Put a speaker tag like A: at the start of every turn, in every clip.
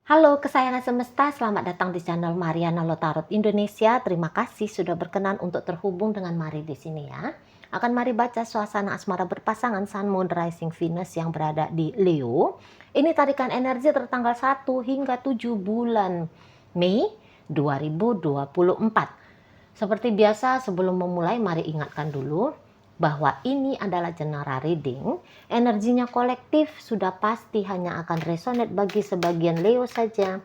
A: Halo kesayangan semesta, selamat datang di channel Mariana Lotarot Indonesia. Terima kasih sudah berkenan untuk terhubung dengan Mari di sini ya. Akan mari baca suasana asmara berpasangan Sun, Moon, Rising, Venus yang berada di Leo. Ini tarikan energi tertanggal 1 hingga 7 bulan Mei 2024. Seperti biasa sebelum memulai mari ingatkan dulu bahwa ini adalah general reading, energinya kolektif sudah pasti hanya akan resonate bagi sebagian Leo saja,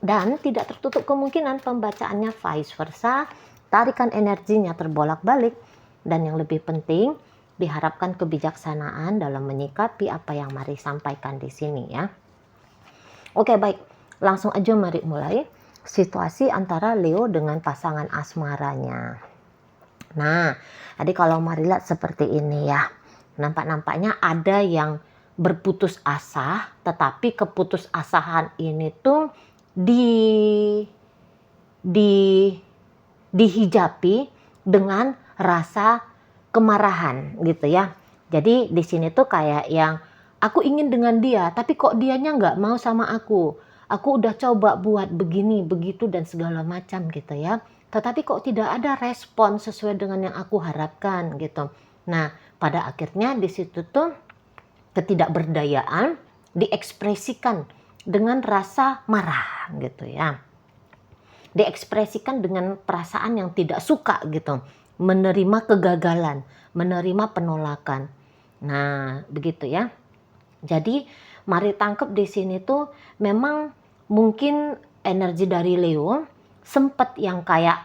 A: dan tidak tertutup kemungkinan pembacaannya vice versa, tarikan energinya terbolak-balik, dan yang lebih penting, diharapkan kebijaksanaan dalam menyikapi apa yang mari sampaikan di sini ya. Oke baik, langsung aja mari mulai situasi antara Leo dengan pasangan asmaranya. Nah, jadi kalau mari lihat seperti ini ya, nampaknya ada yang berputus asa, tetapi keputusasahan ini tuh di dihijabi dengan rasa kemarahan gitu ya. Jadi di sini tuh kayak yang aku ingin dengan dia, tapi kok dianya nggak mau sama aku. Aku udah coba buat begini, begitu dan segala macam gitu ya. Tetapi kok tidak ada respon sesuai dengan yang aku harapkan gitu. Nah, pada akhirnya di situ tuh ketidakberdayaan diekspresikan dengan rasa marah gitu ya. Diekspresikan dengan perasaan yang tidak suka gitu. Menerima kegagalan, menerima penolakan. Nah, begitu ya. Jadi, mari tangkap di sini tuh memang mungkin energi dari Leo sempet yang kayak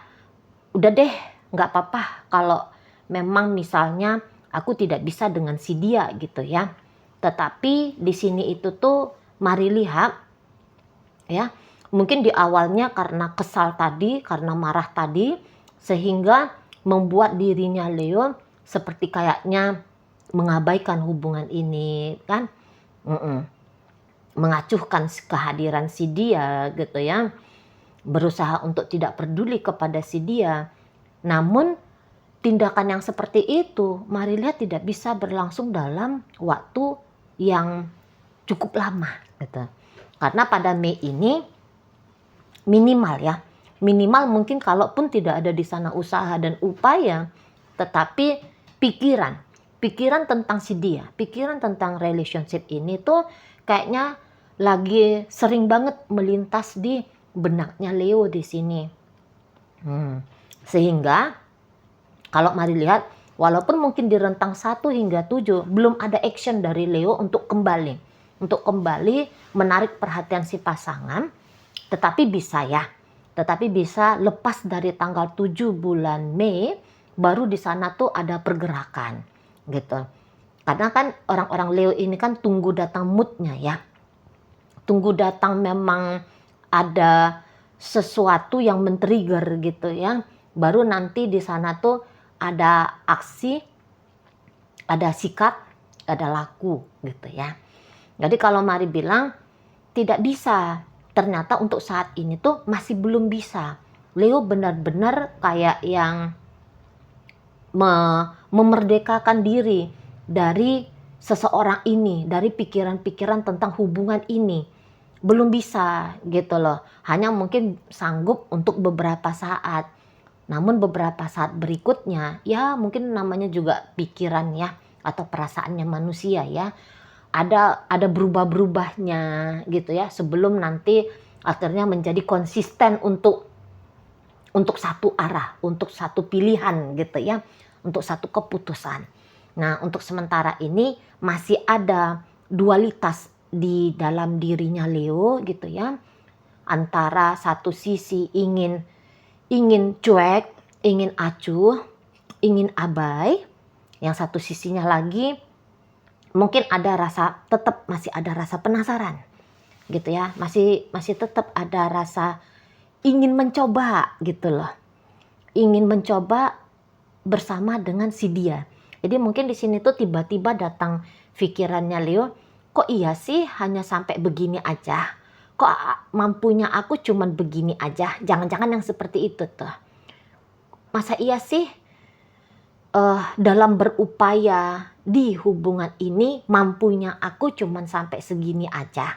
A: udah deh nggak apa-apa kalau memang misalnya aku tidak bisa dengan si dia gitu ya. Tetapi di sini itu tuh mari lihat ya, mungkin di awalnya karena kesal tadi, karena marah tadi, sehingga membuat dirinya Leo seperti kayaknya mengabaikan hubungan ini kan. Mengacuhkan kehadiran si dia gitu ya, berusaha untuk tidak peduli kepada si dia. Namun tindakan yang seperti itu mari lihat tidak bisa berlangsung dalam waktu yang cukup lama gitu. Karena pada Mei ini minimal ya, minimal mungkin kalaupun tidak ada di sana usaha dan upaya, tetapi pikiran tentang si dia, pikiran tentang relationship ini tuh kayaknya lagi sering banget melintas di benaknya Leo di sini. Sehingga kalau mari lihat, walaupun mungkin di rentang 1 hingga 7 belum ada action dari Leo untuk kembali menarik perhatian si pasangan, tetapi bisa lepas dari tanggal 7 bulan Mei baru di sana tuh ada pergerakan gitu. Karena kan orang-orang Leo ini kan tunggu datang moodnya ya. Tunggu datang memang ada sesuatu yang men-trigger gitu ya. Baru nanti di sana tuh ada aksi, ada sikap, ada laku gitu ya. Jadi kalau mari bilang tidak bisa, ternyata untuk saat ini tuh masih belum bisa. Leo benar-benar kayak yang memerdekakan diri dari seseorang ini, dari pikiran-pikiran tentang hubungan ini. Belum bisa gitu loh. Hanya mungkin sanggup untuk beberapa saat. Namun beberapa saat berikutnya, ya mungkin namanya juga pikiran ya, atau perasaannya manusia ya. Ada berubah-berubahnya gitu ya, sebelum nanti akhirnya menjadi konsisten untuk satu arah, untuk satu pilihan gitu ya, untuk satu keputusan. Nah, untuk sementara ini masih ada dualitas di dalam dirinya Leo gitu ya. Antara satu sisi ingin cuek, ingin acuh, ingin abai. Yang satu sisinya lagi mungkin masih ada rasa penasaran gitu ya. Masih tetap ada rasa ingin mencoba gitu loh. Ingin mencoba bersama dengan si dia. Jadi mungkin di sini tuh tiba-tiba datang pikirannya Leo, kok iya sih hanya sampai begini aja? Kok mampunya aku cuman begini aja? Jangan-jangan yang seperti itu tuh. Masa iya sih dalam berupaya di hubungan ini mampunya aku cuman sampai segini aja?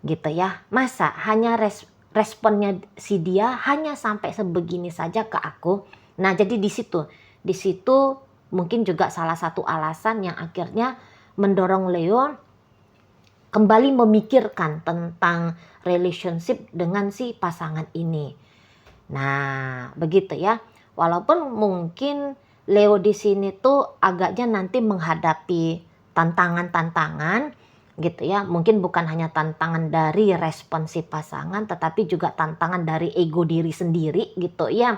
A: gitu ya. Masa hanya responnya si dia hanya sampai sebegini saja ke aku. Nah, jadi di situ mungkin juga salah satu alasan yang akhirnya mendorong Leo kembali memikirkan tentang relationship dengan si pasangan ini. Nah, begitu ya. Walaupun mungkin Leo di sini tuh agaknya nanti menghadapi tantangan-tantangan gitu ya. Mungkin bukan hanya tantangan dari respon si pasangan, tetapi juga tantangan dari ego diri sendiri gitu ya.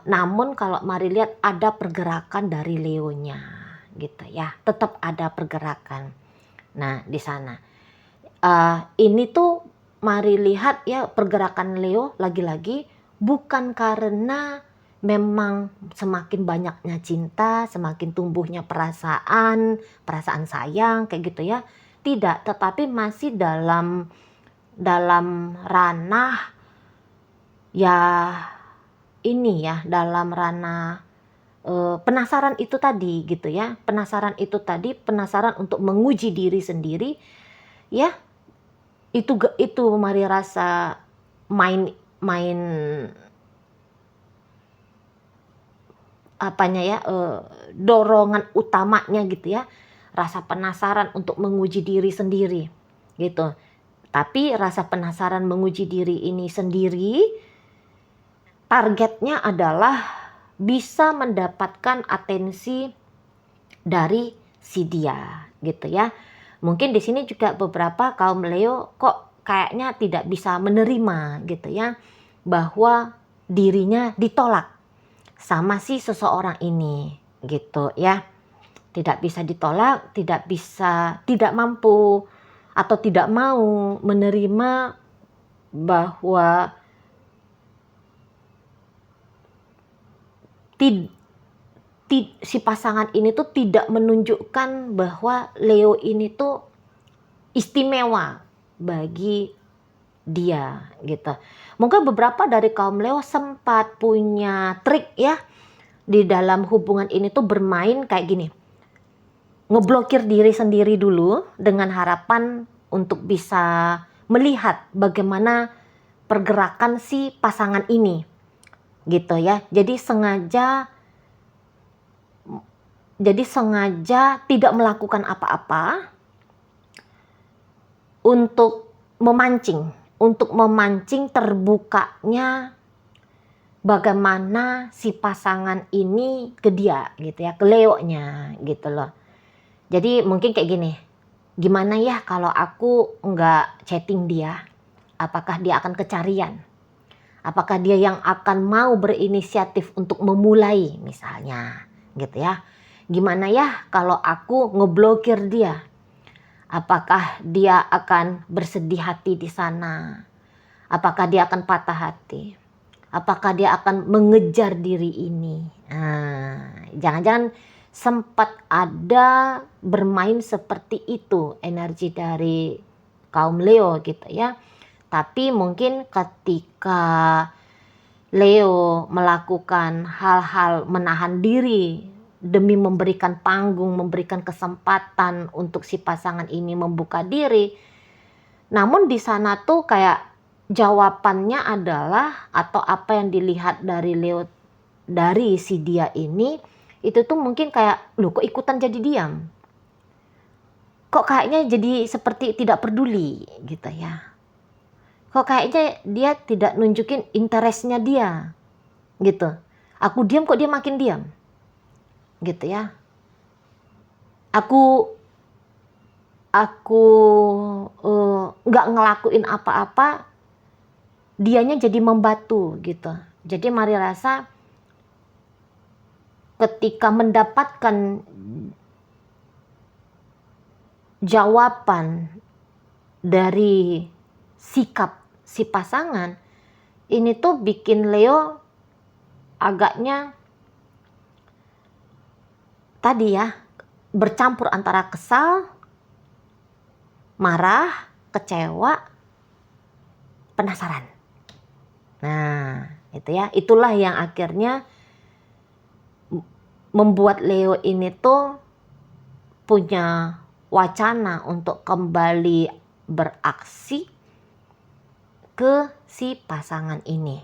A: Namun kalau mari lihat ada pergerakan dari Leonya gitu ya. Tetap ada pergerakan. Nah, di sana. Ini tuh mari lihat ya, pergerakan Leo lagi-lagi bukan karena memang semakin banyaknya cinta, semakin tumbuhnya perasaan sayang kayak gitu ya. Tidak, tetapi masih dalam ranah ya ini ya, dalam ranah penasaran itu tadi gitu ya. Penasaran itu tadi, penasaran untuk menguji diri sendiri ya. Itu mari rasa main apanya ya, dorongan utamanya gitu ya, rasa penasaran untuk menguji diri sendiri gitu. Tapi rasa penasaran menguji diri ini sendiri targetnya adalah bisa mendapatkan atensi dari si dia gitu ya. Mungkin di sini juga beberapa kaum Leo kok kayaknya tidak bisa menerima gitu ya, bahwa dirinya ditolak sama si seseorang ini gitu ya. Tidak bisa ditolak, tidak mampu atau tidak mau menerima bahwa si pasangan ini tuh tidak menunjukkan bahwa Leo ini tuh istimewa bagi dia gitu. Mungkin beberapa dari kaum Leo sempat punya trik ya di dalam hubungan ini tuh bermain kayak gini. Ngeblokir diri sendiri dulu dengan harapan untuk bisa melihat bagaimana pergerakan si pasangan ini gitu ya. Jadi sengaja tidak melakukan apa-apa untuk memancing terbukanya bagaimana si pasangan ini ke dia gitu ya, ke Leo-nya gitu loh. Jadi mungkin kayak gini, gimana ya kalau aku nggak chatting dia, apakah dia akan kecarian? Apakah dia yang akan mau berinisiatif untuk memulai misalnya gitu ya. Gimana ya kalau aku ngeblokir dia? Apakah dia akan bersedih hati di sana? Apakah dia akan patah hati? Apakah dia akan mengejar diri ini? Jangan-jangan sempat ada bermain seperti itu energi dari kaum Leo gitu ya. Tapi mungkin ketika Leo melakukan hal-hal menahan diri demi memberikan panggung, memberikan kesempatan untuk si pasangan ini membuka diri. Namun di sana tuh kayak jawabannya adalah, atau apa yang dilihat dari Leo dari si dia ini, itu tuh mungkin kayak, loh kok ikutan jadi diam? Kok kayaknya jadi seperti tidak peduli gitu ya. Kok kayaknya dia tidak nunjukin interestnya dia gitu. Aku diam kok dia makin diam gitu ya. Aku nggak ngelakuin apa-apa, dianya jadi membatu gitu. Jadi mari rasa ketika mendapatkan jawaban dari sikap si pasangan, ini tuh bikin Leo agaknya tadi ya, bercampur antara kesal, marah, kecewa, penasaran. Nah, itu ya, itulah yang akhirnya membuat Leo ini tuh punya wacana untuk kembali beraksi ke si pasangan ini.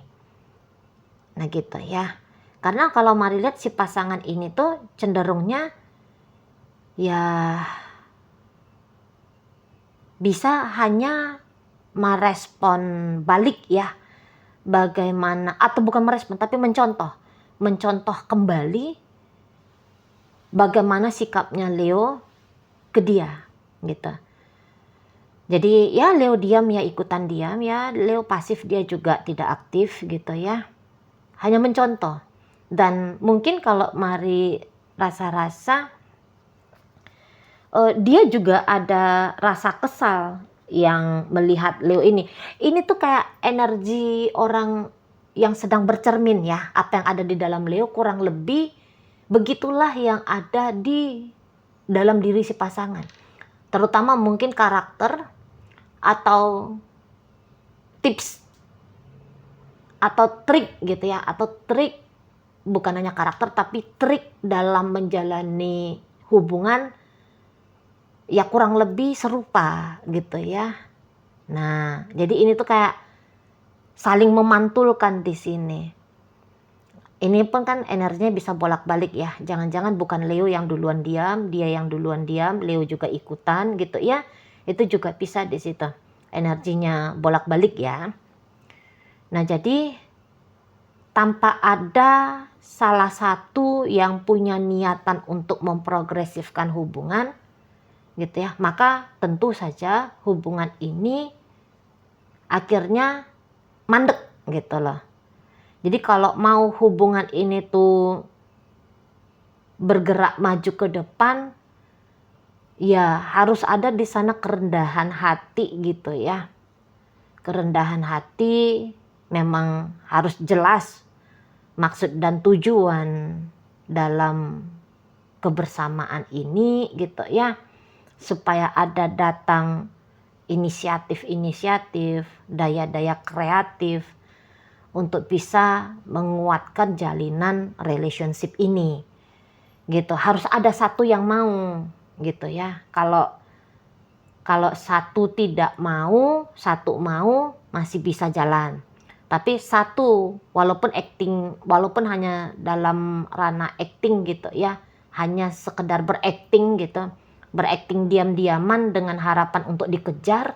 A: Nah gitu ya. Karena kalau mari lihat si pasangan ini tuh cenderungnya ya bisa hanya merespon balik ya. Bagaimana, atau bukan merespon tapi mencontoh kembali bagaimana sikapnya Leo ke dia gitu. Jadi ya Leo diam ya ikutan diam, ya Leo pasif dia juga tidak aktif gitu ya. Hanya mencontoh. Dan mungkin kalau mari rasa-rasa dia juga ada rasa kesal yang melihat Leo ini. Ini tuh kayak energi orang yang sedang bercermin ya. Apa yang ada di dalam Leo kurang lebih begitulah yang ada di dalam diri si pasangan. Terutama mungkin karakter atau tips atau trik gitu ya. Atau trik, bukan hanya karakter tapi trik dalam menjalani hubungan ya kurang lebih serupa gitu ya. Nah, jadi ini tuh kayak saling memantulkan di sini. Ini pun kan energinya bisa bolak-balik ya. Jangan-jangan bukan Leo yang duluan diam, dia yang duluan diam, Leo juga ikutan gitu ya. Itu juga bisa di situ. Energinya bolak-balik ya. Nah, jadi tanpa ada salah satu yang punya niatan untuk memprogresifkan hubungan gitu ya, maka tentu saja hubungan ini akhirnya mandek gitu loh. Jadi kalau mau hubungan ini tuh bergerak maju ke depan, ya harus ada di sana kerendahan hati gitu ya. Kerendahan hati memang harus jelas maksud dan tujuan dalam kebersamaan ini gitu ya. Supaya ada datang inisiatif-inisiatif, daya-daya kreatif untuk bisa menguatkan jalinan relationship ini. Gitu. Harus ada satu yang mau gitu ya. Kalau satu tidak mau, satu mau masih bisa jalan. Tapi satu walaupun hanya dalam ranah acting gitu ya, hanya sekedar berakting gitu. Berakting diam-diaman dengan harapan untuk dikejar.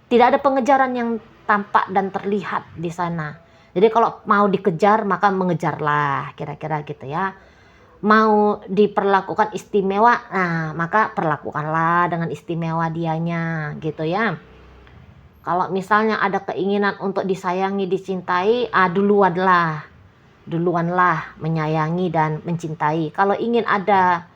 A: Tidak ada pengejaran yang tampak dan terlihat di sana. Jadi kalau mau dikejar maka mengejarlah, kira-kira gitu ya. Mau diperlakukan istimewa, nah maka perlakukanlah dengan istimewa dianya gitu ya. Kalau misalnya ada keinginan untuk disayangi, dicintai, duluanlah menyayangi dan mencintai. Kalau ingin ada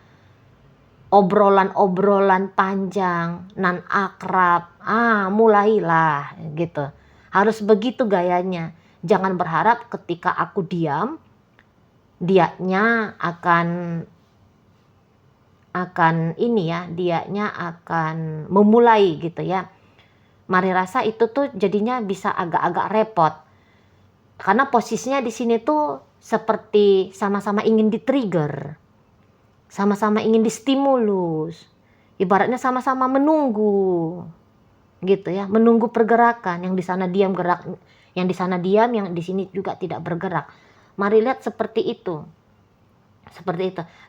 A: obrolan-obrolan panjang, nan akrab, mulailah gitu. Harus begitu gayanya. Jangan berharap ketika aku diam, dianya akan memulai gitu ya. Mari rasa itu tuh jadinya bisa agak-agak repot. Karena posisinya di sini tuh seperti sama-sama ingin di-trigger. Sama-sama ingin distimulus, ibaratnya sama-sama menunggu, gitu ya, menunggu pergerakan. Yang di sana diam gerak, yang di sana diam, yang di sini juga tidak bergerak. Mari lihat seperti itu.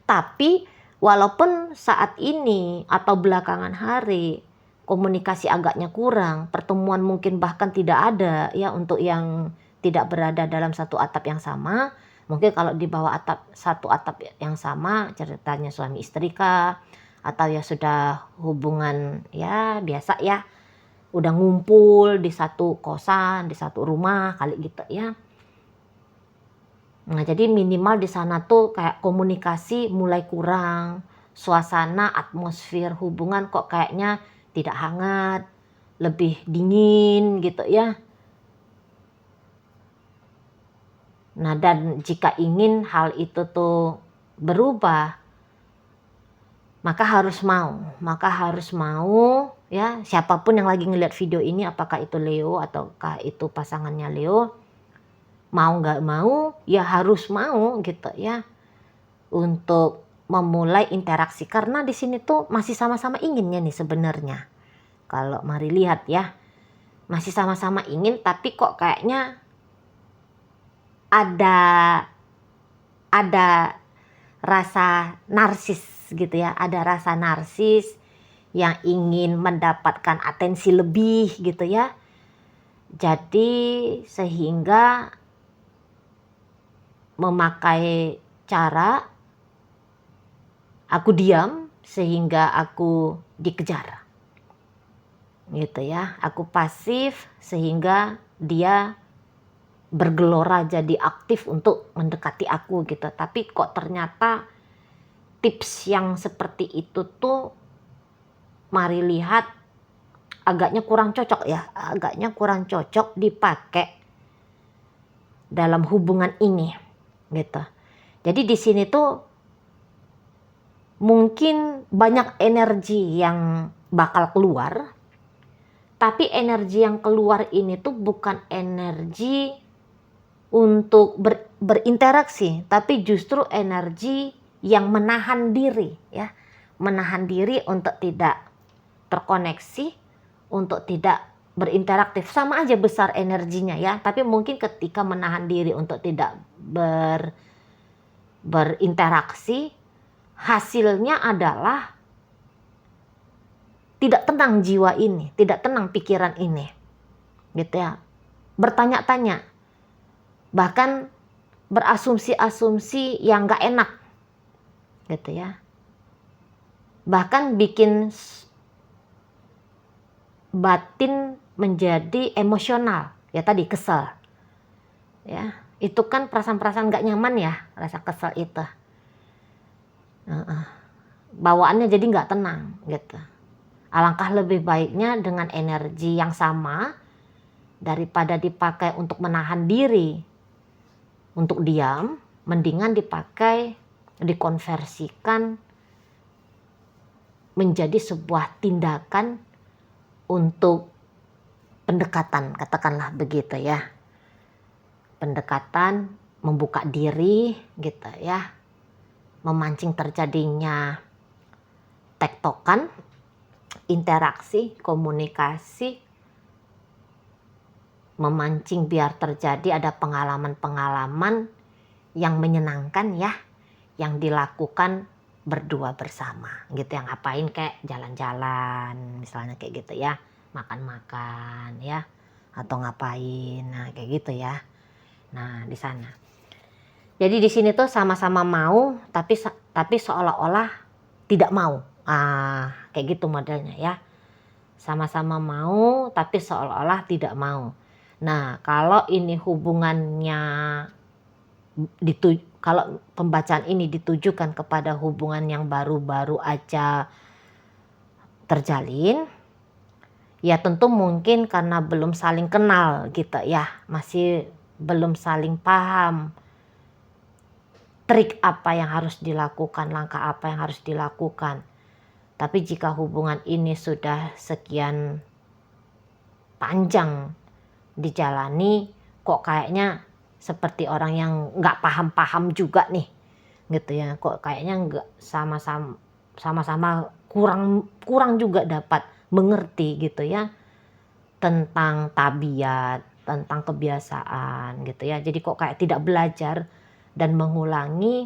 A: Tapi walaupun saat ini atau belakangan hari komunikasi agaknya kurang, pertemuan mungkin bahkan tidak ada ya untuk yang tidak berada dalam satu atap yang sama. Mungkin kalau di bawah satu atap yang sama, ceritanya suami istri kah, atau ya sudah hubungan ya biasa ya, udah ngumpul di satu kosan, di satu rumah kali gitu ya. Nah, jadi minimal di sana tuh kayak komunikasi mulai kurang, suasana atmosfer hubungan kok kayaknya tidak hangat, lebih dingin gitu ya. Nah, dan jika ingin hal itu tuh berubah, maka harus mau ya, siapapun yang lagi ngeliat video ini, apakah itu Leo ataukah itu pasangannya Leo, mau nggak mau ya harus mau gitu ya, untuk memulai interaksi, karena di sini tuh masih sama-sama inginnya nih sebenarnya. Kalau mari lihat ya, masih sama-sama ingin, tapi kok kayaknya ada rasa narsis gitu ya, ada rasa narsis yang ingin mendapatkan atensi lebih gitu ya. Jadi sehingga memakai cara aku diam sehingga aku dikejar. Gitu ya. Aku pasif sehingga dia bergelora jadi aktif untuk mendekati aku gitu. Tapi kok ternyata tips yang seperti itu tuh mari lihat agaknya kurang cocok ya. Agaknya kurang cocok dipakai dalam hubungan ini gitu. Jadi di sini tuh mungkin banyak energi yang bakal keluar, tapi energi yang keluar ini tuh bukan energi untuk berinteraksi, tapi justru energi yang menahan diri ya, menahan diri untuk tidak terkoneksi, untuk tidak berinteraktif. Sama aja besar energinya ya, tapi mungkin ketika menahan diri untuk tidak berinteraksi, hasilnya adalah tidak tenang jiwa ini, tidak tenang pikiran ini, gitu ya. Bertanya-tanya, bahkan berasumsi-asumsi yang gak enak, gitu ya. Bahkan bikin batin menjadi emosional, ya tadi kesel, ya. Itu kan perasaan-perasaan gak nyaman ya, rasa kesel itu. Bawaannya jadi gak tenang, gitu. Alangkah lebih baiknya dengan energi yang sama, daripada dipakai untuk menahan diri, untuk diam, mendingan dipakai, dikonversikan menjadi sebuah tindakan untuk pendekatan, katakanlah begitu ya. Pendekatan, membuka diri gitu ya, memancing terjadinya tektokan, interaksi, komunikasi, memancing biar terjadi ada pengalaman-pengalaman yang menyenangkan ya, yang dilakukan berdua bersama gitu. Yang ngapain kayak jalan-jalan misalnya kayak gitu ya, makan-makan ya, atau ngapain, nah kayak gitu ya. Nah di sana. Jadi di sini tuh sama-sama mau, tapi seolah-olah tidak mau. Kayak gitu modelnya ya. Sama-sama mau tapi seolah-olah tidak mau. Nah, kalau ini hubungannya kalau pembacaan ini ditujukan kepada hubungan yang baru-baru aja terjalin, ya tentu mungkin karena belum saling kenal gitu ya, masih belum saling paham trik apa yang harus dilakukan, langkah apa yang harus dilakukan. Tapi jika hubungan ini sudah sekian panjang dijalani, kok kayaknya seperti orang yang nggak paham-paham juga nih, gitu ya. Kok kayaknya nggak sama-sama kurang juga dapat mengerti gitu ya tentang tabiat, tentang kebiasaan gitu ya. Jadi kok kayak tidak belajar dan mengulangi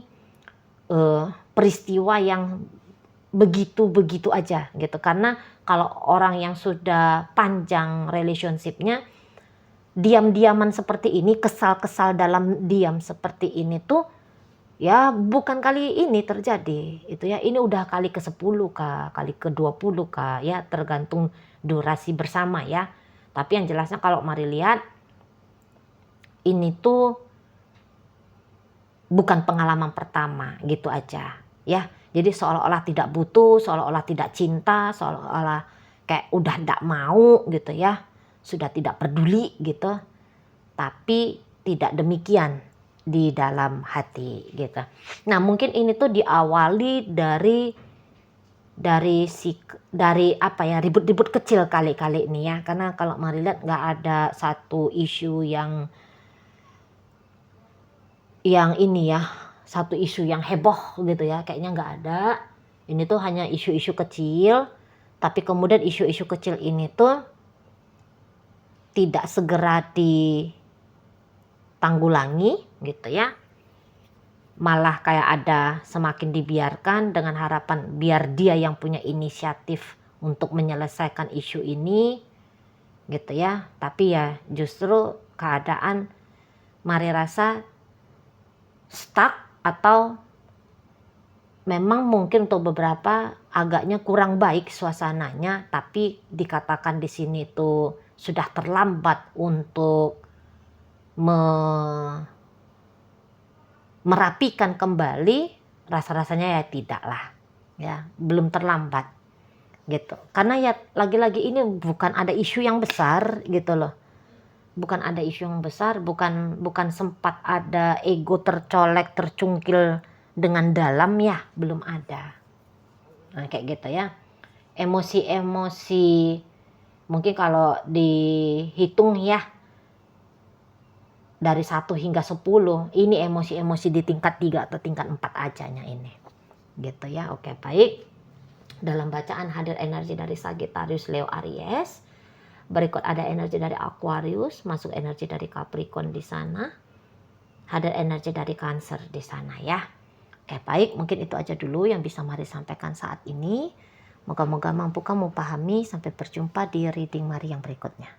A: peristiwa yang begitu aja gitu. Karena kalau orang yang sudah panjang relationship-nya, diam-diaman seperti ini, kesal-kesal dalam diam seperti ini tuh ya bukan kali ini terjadi itu ya. Ini udah kali ke-10 kah, kali ke-20 kah ya, tergantung durasi bersama ya. Tapi yang jelasnya kalau mari lihat, ini tuh bukan pengalaman pertama gitu aja ya. Jadi seolah-olah tidak butuh, seolah-olah tidak cinta, seolah-olah kayak udah tidak mau gitu ya, sudah tidak peduli gitu. Tapi tidak demikian di dalam hati gitu. Nah mungkin ini tuh diawali dari apa ya, ribut-ribut kecil kali-kali ini ya. Karena kalau mari lihat nggak ada satu isu yang ini ya satu isu yang heboh gitu ya, kayaknya nggak ada. Ini tuh hanya isu-isu kecil, tapi kemudian isu-isu kecil ini tuh tidak segera ditanggulangi gitu ya. Malah kayak ada semakin dibiarkan dengan harapan biar dia yang punya inisiatif untuk menyelesaikan isu ini gitu ya. Tapi ya justru keadaan Mari rasa stuck atau memang mungkin untuk beberapa agaknya kurang baik suasananya, tapi dikatakan di sini tuh sudah terlambat untuk merapikan kembali, rasa-rasanya ya tidak lah, ya belum terlambat gitu. Karena ya lagi-lagi ini bukan ada isu yang besar gitu loh, bukan ada isu yang besar, bukan sempat ada ego tercolek, tercungkil dengan dalam ya, belum ada. Nah kayak gitu ya, emosi-emosi mungkin kalau dihitung ya dari 1 hingga 10, ini emosi-emosi di tingkat 3 atau tingkat 4 ajanya ini. Gitu ya. Oke, baik. Dalam bacaan hadir energi dari Sagittarius, Leo, Aries. Berikut ada energi dari Aquarius, masuk energi dari Capricorn di sana. Hadir energi dari Cancer di sana ya. Oke, baik. Mungkin itu aja dulu yang bisa Mari sampaikan saat ini. Moga-moga mampu kamu pahami. Sampai berjumpa di reading Mari yang berikutnya.